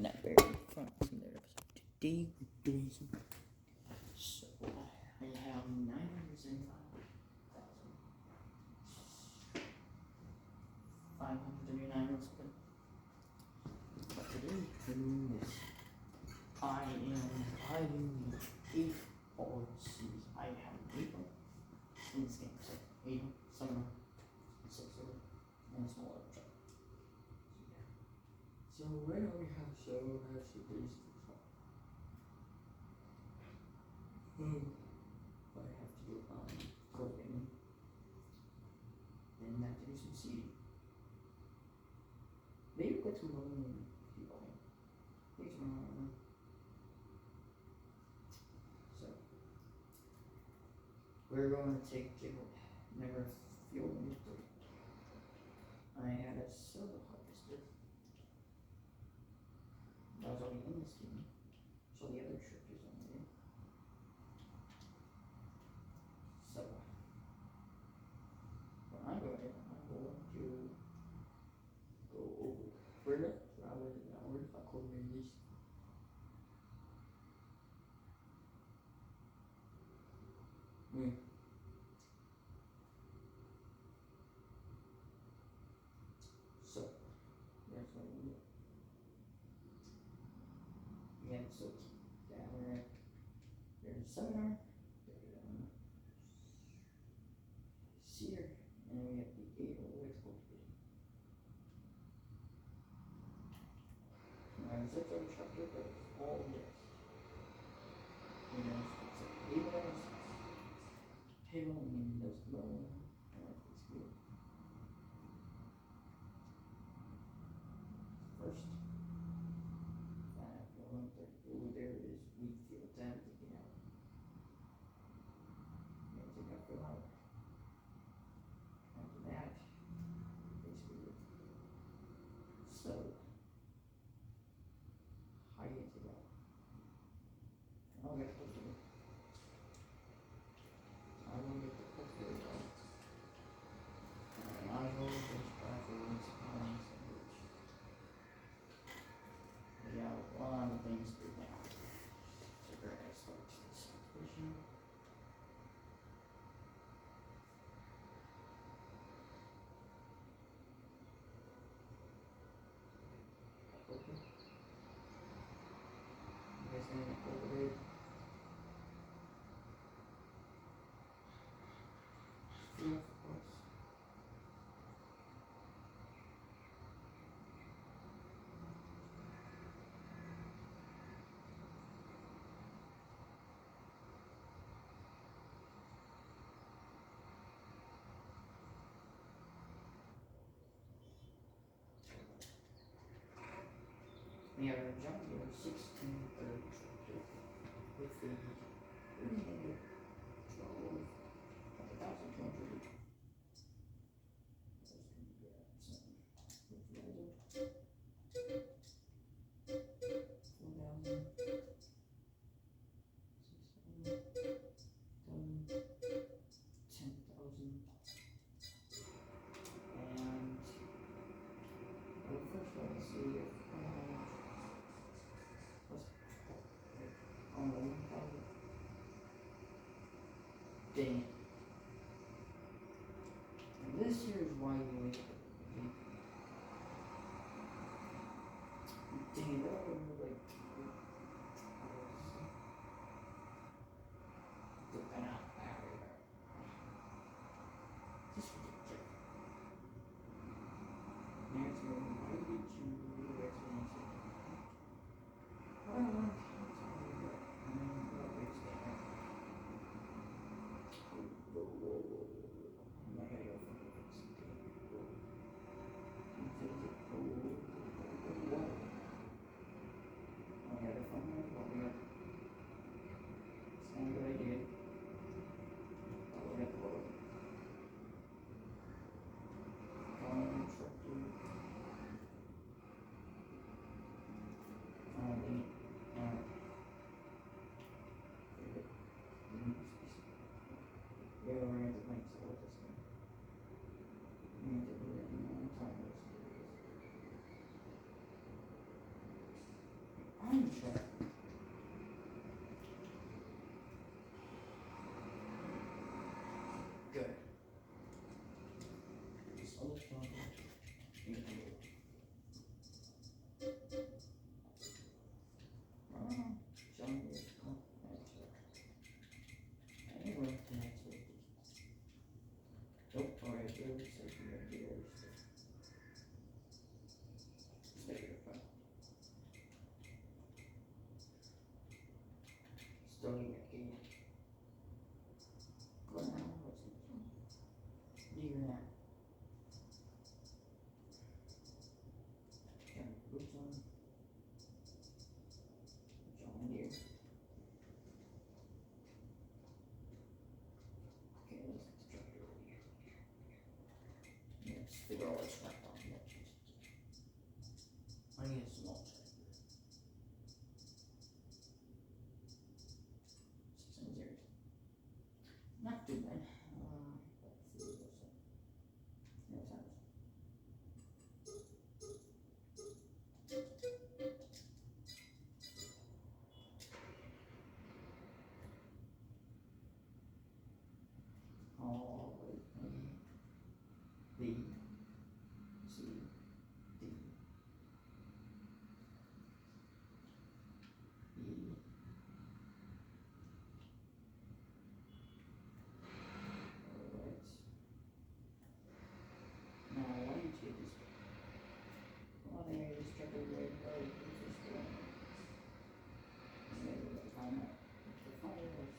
not very fun from their episode today. We're doing some. So I have 975,539 or something. But today we're doing this. I am hiding the 8th ball series. I have 8 in this game. So 8, 7, 6, and a small truck. So right now we have actually these two songs. But I have to do coding. Then I have to do some seeding. Maybe get some money people. Here's my so we're going to take Jacob never fuel me. I had a silver harvester. That was already in this game. So the other trick is on there. So when I go in, I'm going to go over further, rather than downward. If I call it release. So that's what we do. Again, so down there, there's a seminar, Cedar, and then we have the 8 all the way to cultivating. Now, the 6 other chapter, but it's all this. You know, it's like 8 hours, payroll, and there's no one. It's good. First, 132, there is wheat field 10 to get out. And take out the out. After that, basically, so how you take out. I'll get the cultivator. I will get the cultivator out. And I will just try for once upon sandwich. We got a lot of things to do now. So we're gonna start this vision. Okay. You guys gonna cultivate? Yeah, of course. We have a John Deere 1630 tractor with the 312 1,200. That's gonna be something. 10,000. And first let's see if on the 1,000. Dang it. And this here is why you wake up. Dang it, that would be like put that out there. Just ridiculous. There's no why did you do the explanation? I don't know. check. Good. Just a little bit. John Deere. Oh, that's right. Anyway, that's it. Nope, alright, there we said we gotta get everything. Stay here, fine. Still need that key. Well, now, what's it? Deer that. Got boots on. John Deere. Okay, let's get the tractor over here. Let's figure all this crap out. I need a small tractor. 600. Not too bad. Let's see what's up. No times. All the way from B, C, D, E. Alright. Now, why don't you just, well, there you just check the red road, which is good. Maybe we'll find out if the fire was.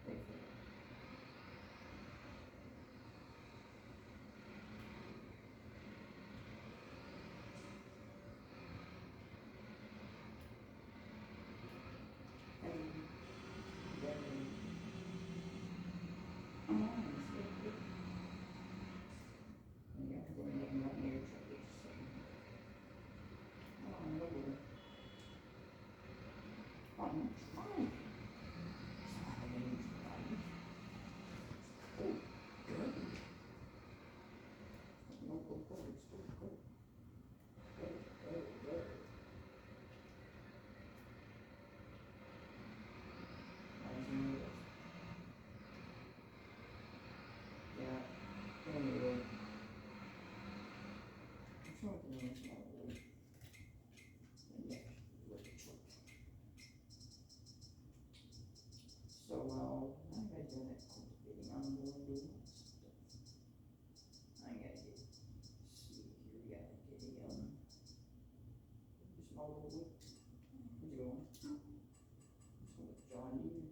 Wait for it. Hey, Gary. Oh, it's good. Yeah, because they make them right near your truck, it's just like, oh, no, no. Oh, no, it's fine. It's not like any problem. Oh, good. No, go forward, it's good, good. Good, good, good. Nice and neat. Yeah, anyway. I'm sure I can use my wood. Yeah, with the truck. So, I gotta do that cultivating, I'm going to do something. I gotta get, see here, we gotta get a, small little wood. Where's it going? Just with John Deere.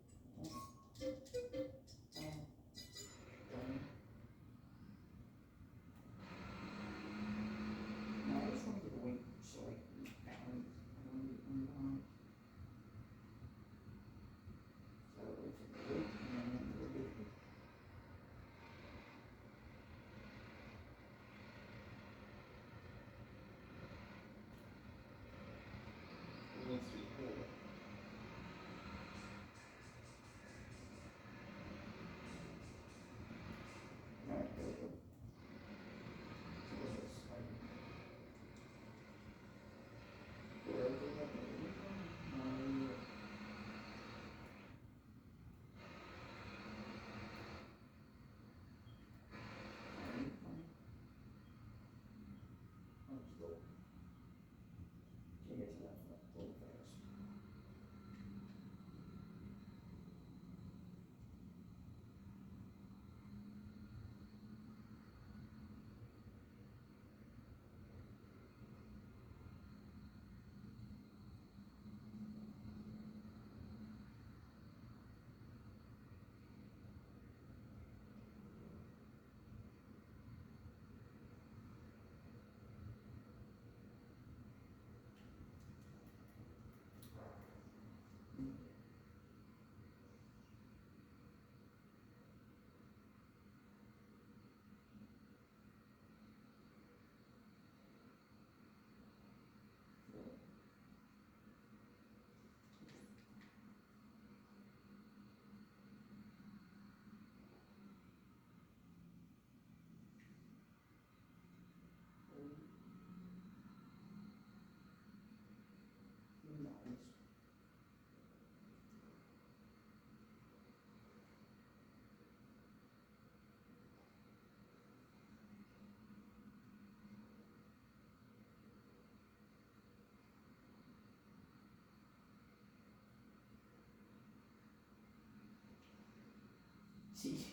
John. Now, this one Sí.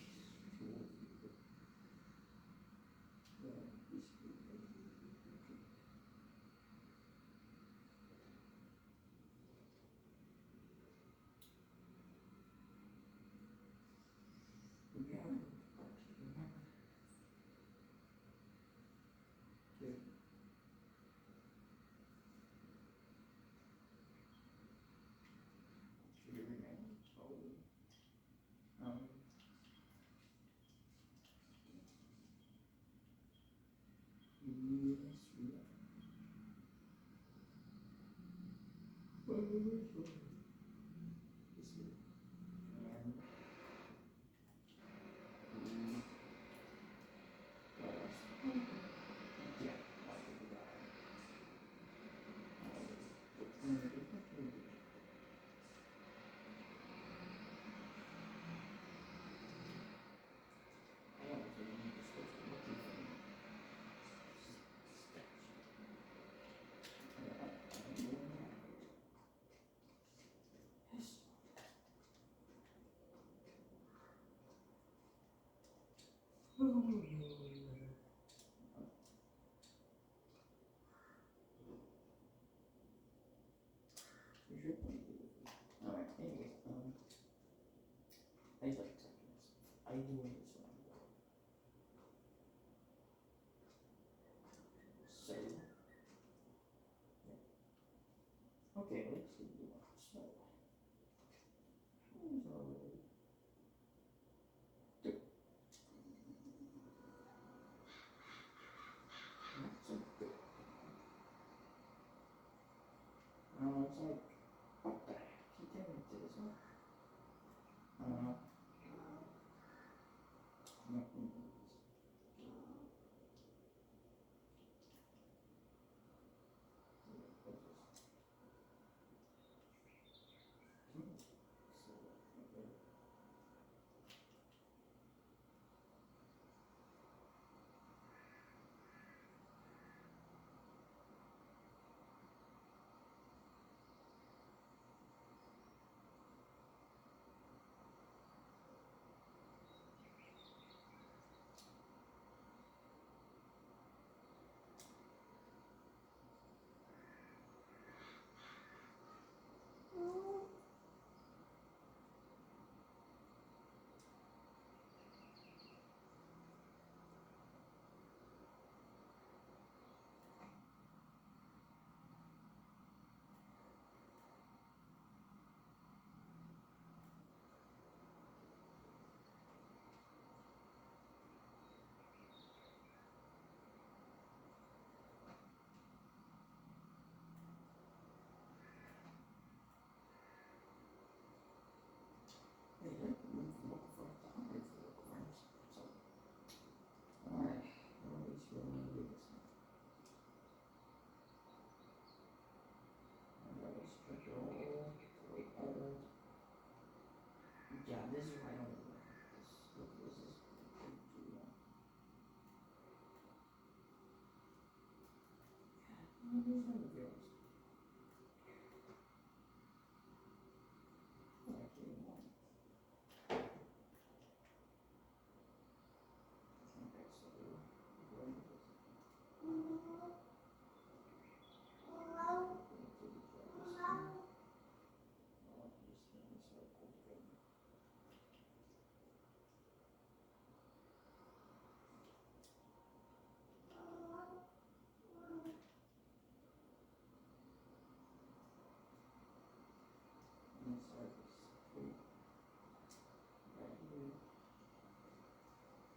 Alright, anyway, I like talking myself. I do this one. So, yeah. Okay, let's see. So, it's like, what the heck? He did it to this one. I don't know. Yeah, this is why I don't like this. Look, this is there's no girls. Actually, one.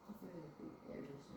Okay, so go into this.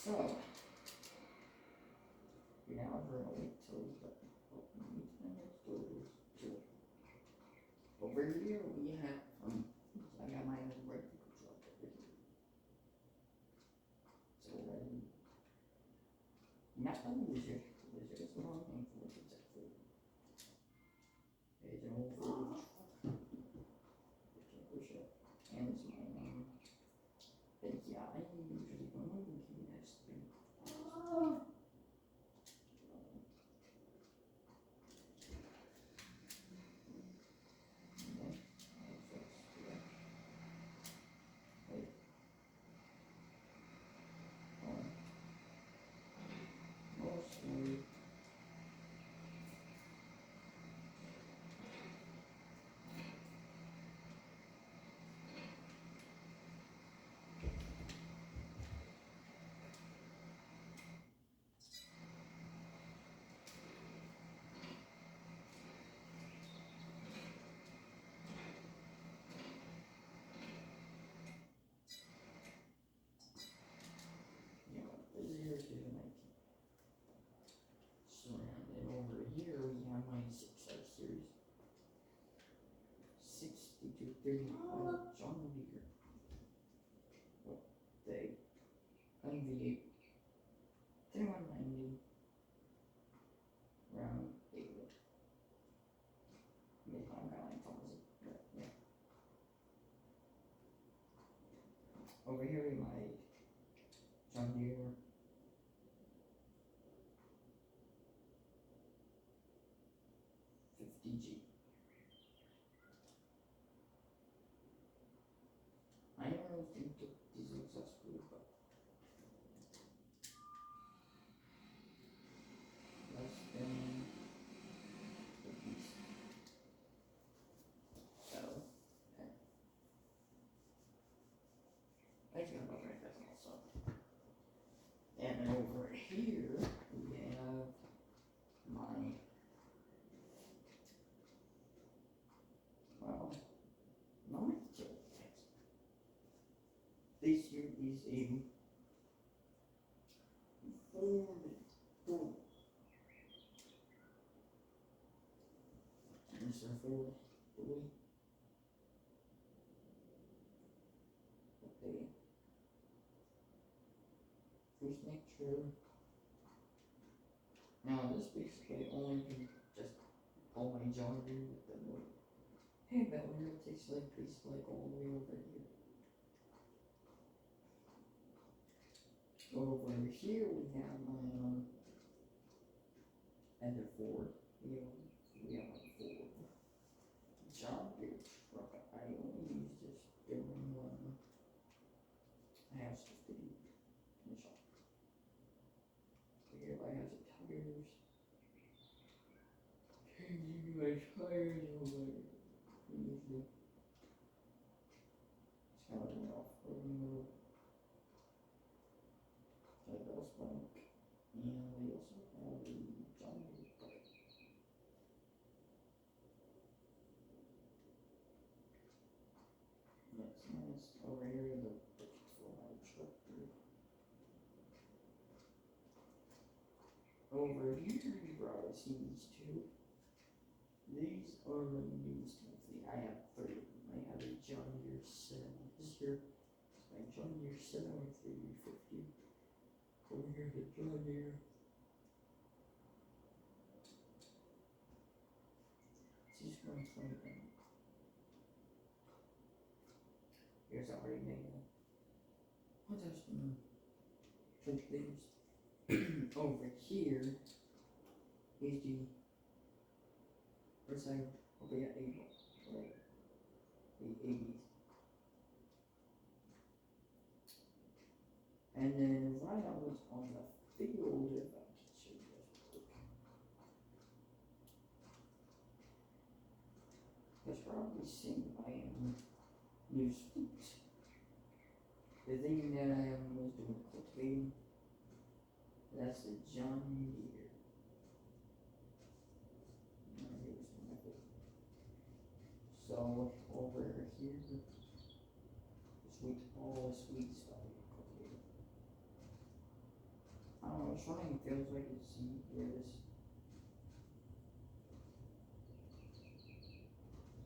So, now we're gonna wait till we get let's do this too. Over here we have, I got my own vertical truck over here. So, not a wizard. Wizard is the wrong name for it, exactly. There's an old truck. Push it. And it's my name. But yeah, I usually don't know who can next thing. Mostly. Yeah, this here is good, I can surround it. Over here we have my 6R series. 6231 John Deere. Well, they MV8 3190 round 8 wood. Maybe I'm kind of like Thomas, but yeah. Over here we my John Deere 50G. I don't really think that these looks as good, but less than the beast. So, okay. I got about right back also. And then over here we have my, well, not kill text. This here is a Ford. And it's a Ford bully. Okay. First make sure. Now this basically only can just pull my John Deere with the motor. Hey, that wheel takes like basically like all the way over here. Over here we have my other Ford. We have my Ford John Deere truck. I only use this during I have stuff to do in the shop. Here I have the tires. Changing my tires over. Usually it's kind of an off-roading mode. That does bike. And we also have the John Deere bike. That's nice. Over here the buckets for my tractor. Over here you probably see these two. These are my newest monthly. I have 3 of them. I have a John Deere 7. This here is my John Deere 7 350. Over here the John Deere. It's just 120. Here's already made one. What else do you think things? Over here is the recycle. Oh, we got 80. Right. The 80s. And then while I was on the field, if I can show you guys real quick. You've probably seen my new sweeps. The thing that I was doing cultivating, that's the John Deere. So over here, sweet, all the sweet stuff cultivated. trying feels like it's here. This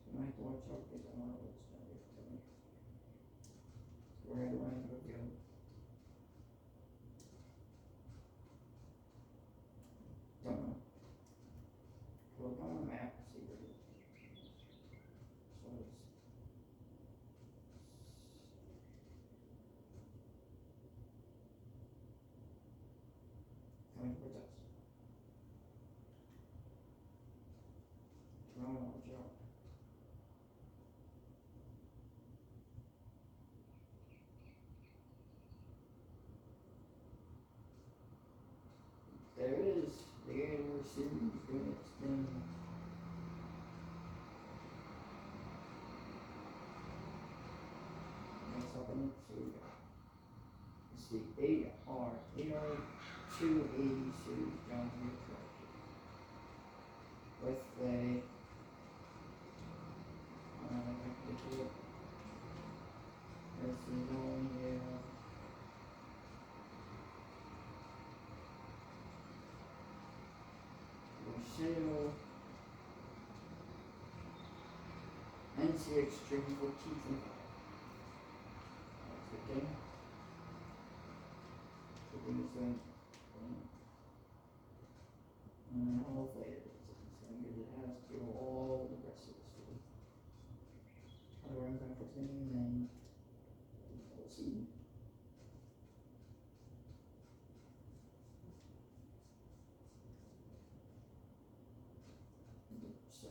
I might have to watch out because I don't know what's going to be for me. Where do I go? Don't know. Look on the map and see where it is. So it's coming towards us. No, watch out. There it is. The Anniversary Series doing its thing. Next up in it, so we got. It's the AR280 series John Deere tractor. With a this is only Rochelle NC Extreme 14. That's the thing. The thing is going hopefully it is. It's going to get it has to do all the rest of this field. Otherwise I'm going to put it in and then we'll see. So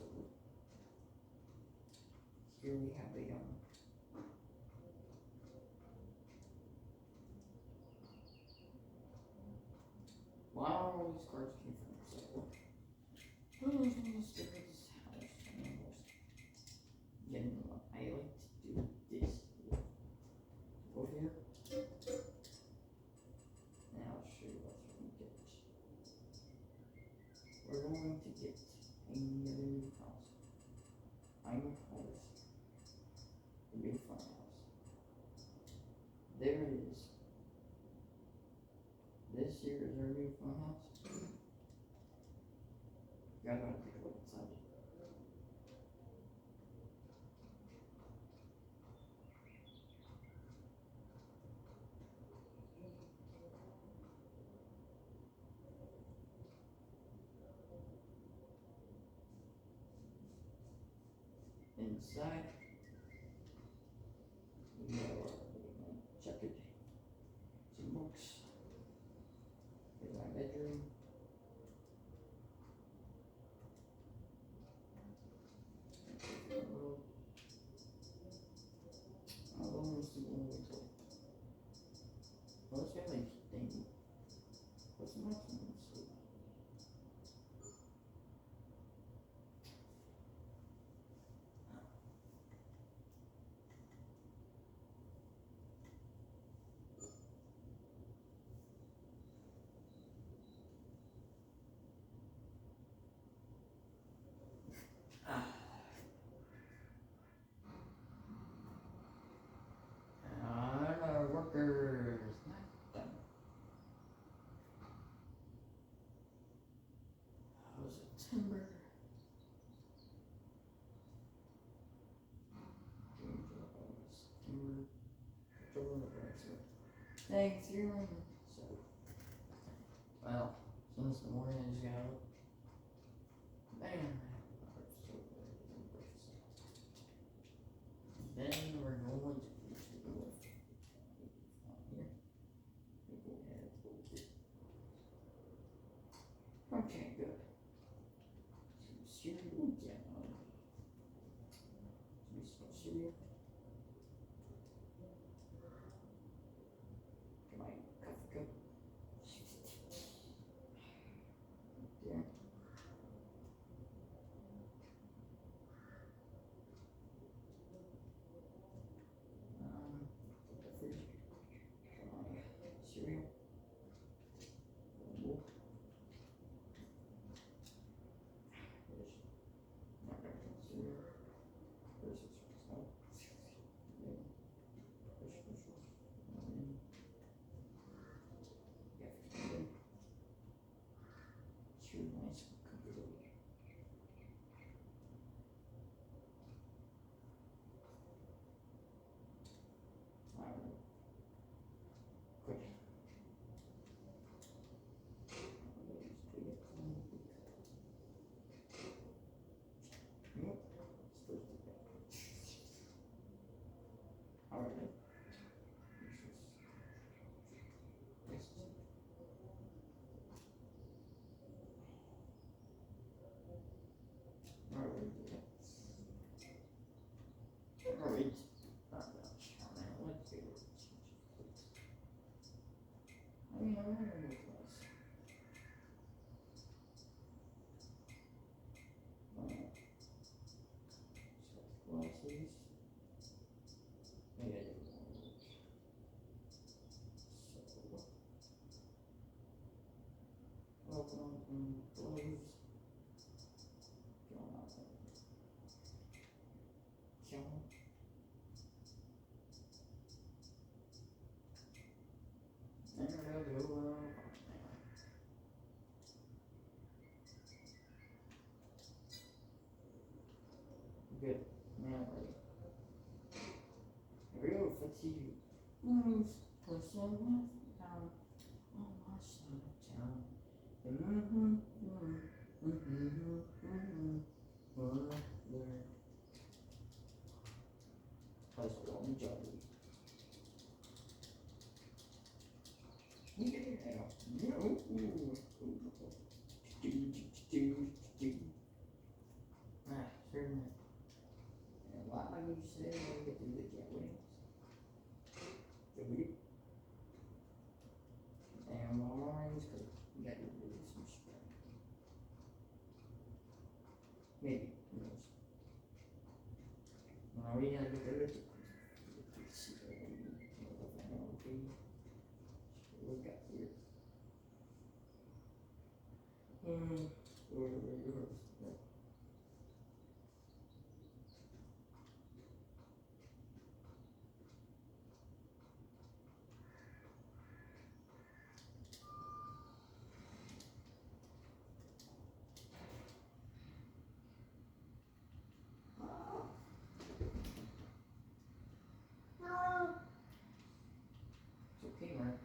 here we have a wow, all these cards came from the sale. Again, I like to do this over here. And I'll show you what we get. We're going to get another new house. I'm a house. A new farmhouse. There it is. This here is our new farmhouse. You guys want to take a look inside. Inside, we have our checkered, some books. Here's my bedroom. Almost the one we told. Well, it's got like thing. What's the maximum sleep? Our workers not done. How was it? September. Thanksgiving. So, well, since the morning I just got up. Bam. Then we're going to finish the door. Here. People have a little bit. Okay, good. Some cereal. Yeah. Some cereal. My coffee cup. Yeah. to move closer with down on my side town. Place a long jelly. Yeah. No. Ah, certainly. And why you say I get to the jelly? And my mind's good. You got to do some spring. Maybe. Who knows? Now we gotta get rid of it. See what we got here. It's okay, Max.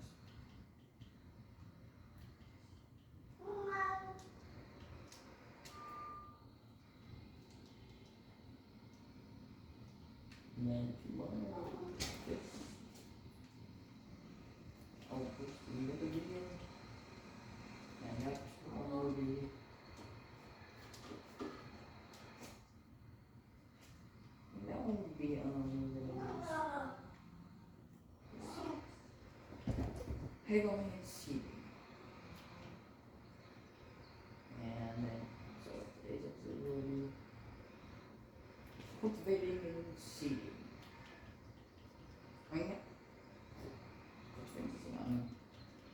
And then tomorrow, this. I'll post another video. And next one will be. And that one will be Hegel and seeding. And then, so today's episode will be cultivating and seeding.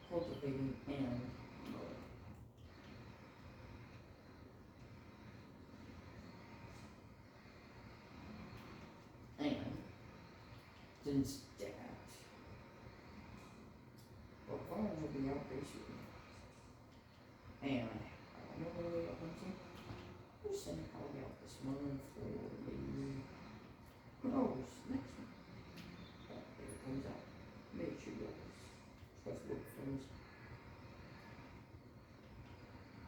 Cultivating and since that, well, farm will be out pretty soon. And I don't know where I'm hunting. We'll send it probably out this month or maybe, who knows, next month. But if it comes out, make sure you guys try to look for us.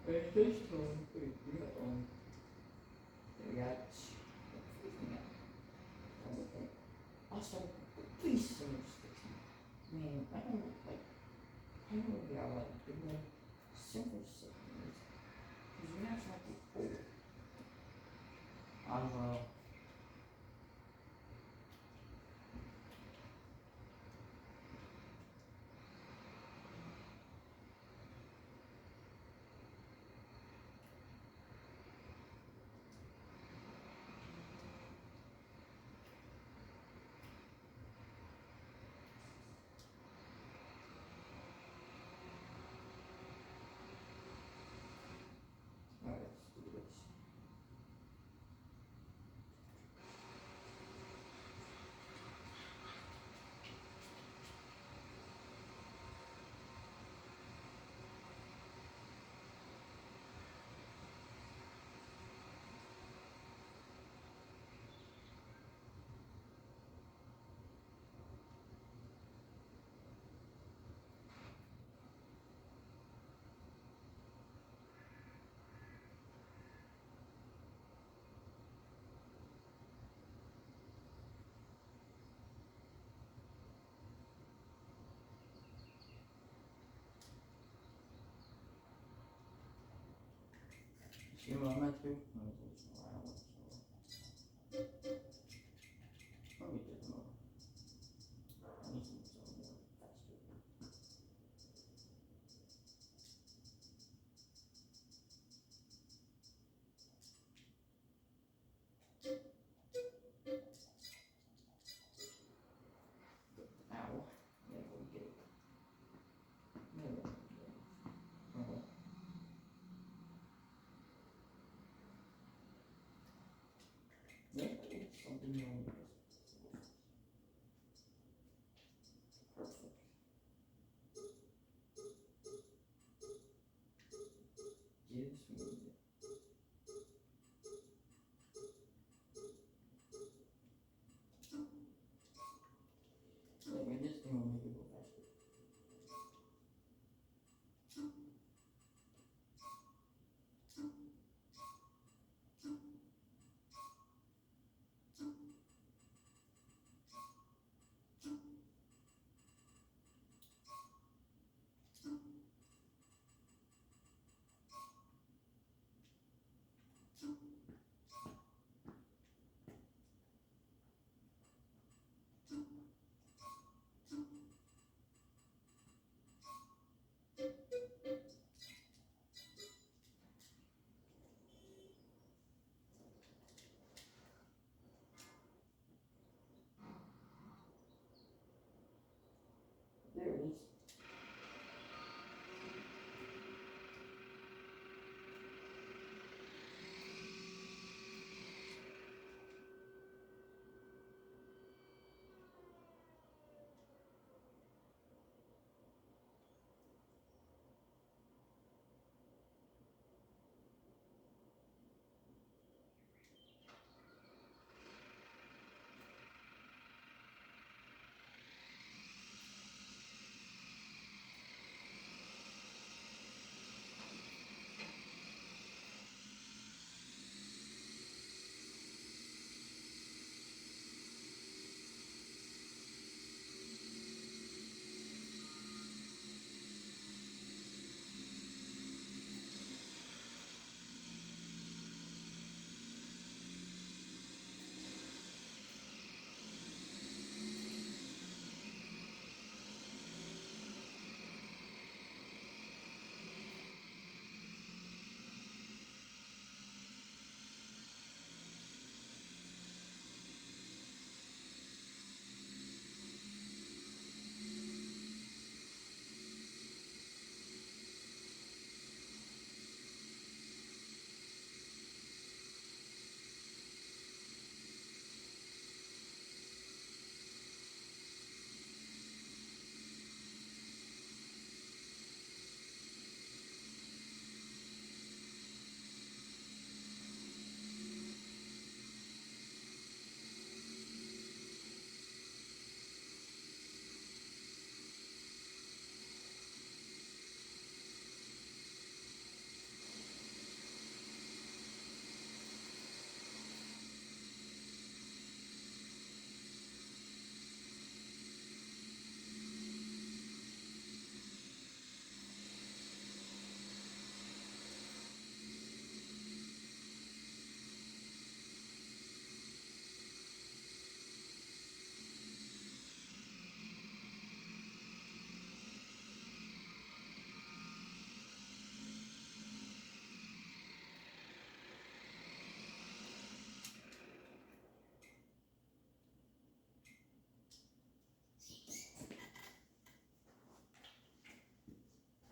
And this time, we got freaking out. Okay. Also, please send us the team. Man, I don't know like doing simple segments. Because we're not trying to be cool. Alright, let's do this. See what I'm at to? Let me do more. I need to do something more faster. Ow. Yeah, we'll get it. No. Oh. Yeah, something wrong with this. Perfect. Gives me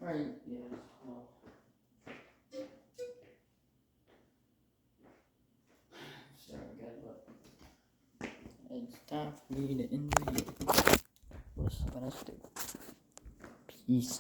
Right, yeah, well. It's very good, but it's time for me to end the video. What's what I do? Peace.